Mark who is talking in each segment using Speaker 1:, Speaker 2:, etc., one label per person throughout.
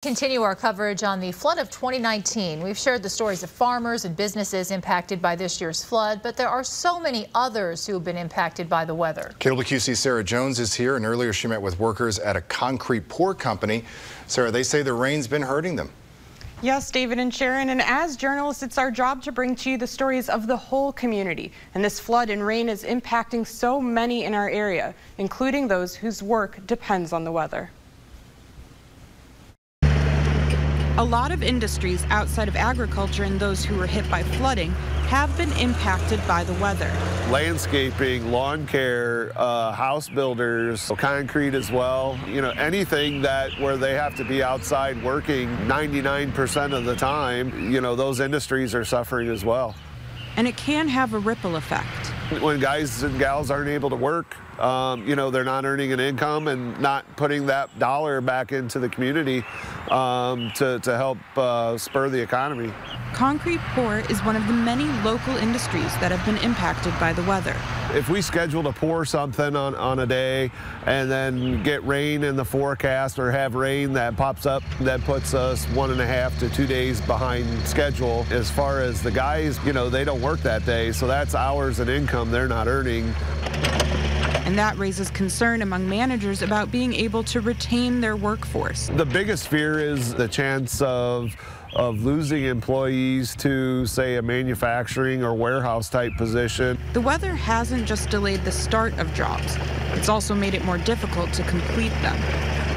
Speaker 1: Continue our coverage on the flood of 2019. We've shared the stories of farmers and businesses impacted by this year's flood, but there are so many others who have been impacted by the weather.
Speaker 2: KWQC's Sarah Jones is here, and earlier she met with workers at a concrete pour company. Sarah, they say the rain's been hurting them.
Speaker 3: Yes, David and Sharon, and as journalists, it's our job to bring to you the stories of the whole community. And this flood and rain is impacting so many in our area, including those whose work depends on the weather. A lot of industries outside of agriculture and those who were hit by flooding have been impacted by the weather.
Speaker 4: Landscaping, lawn care, house builders, concrete as well. You know, anything where they have to be outside working 99% of the time, you know, those industries are suffering as well.
Speaker 3: And it can have a ripple effect.
Speaker 4: When guys and gals aren't able to work, you know, they're not earning an income and not putting that dollar back into the community to help spur the economy.
Speaker 3: Concrete pour is one of the many local industries that have been impacted by the weather.
Speaker 4: If we schedule to pour something on a day and then get rain in the forecast or have rain that pops up, that puts us 1.5 to 2 days behind schedule. As far as the guys, you know, they don't work that day, so that's hours and income they're not earning.
Speaker 3: And that raises concern among managers about being able to retain their workforce.
Speaker 4: The biggest fear is the chance of losing employees to, say, a manufacturing or warehouse type position.
Speaker 3: The weather hasn't just delayed the start of jobs, it's also made it more difficult to complete them.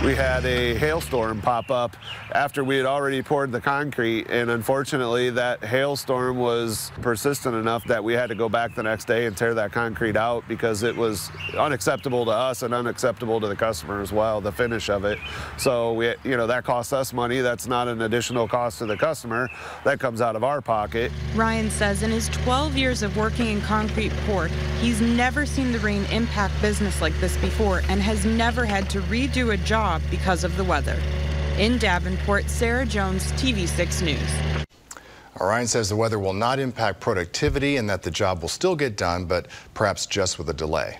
Speaker 4: We had a hailstorm pop up after we had already poured the concrete, and unfortunately that hailstorm was persistent enough that we had to go back the next day and tear that concrete out because it was unacceptable to us and unacceptable to the customer as well, the finish of it. So you know, that costs us money. That's not an additional cost to the customer. That comes out of our pocket.
Speaker 3: Ryan says in his 12 years of working in concrete pour, he's never seen the rain impact business like this before and has never had to redo a job because of the weather. In Davenport, Sarah Jones, TV6 News.
Speaker 2: Ryan says the weather will not impact productivity and that the job will still get done, but perhaps just with a delay.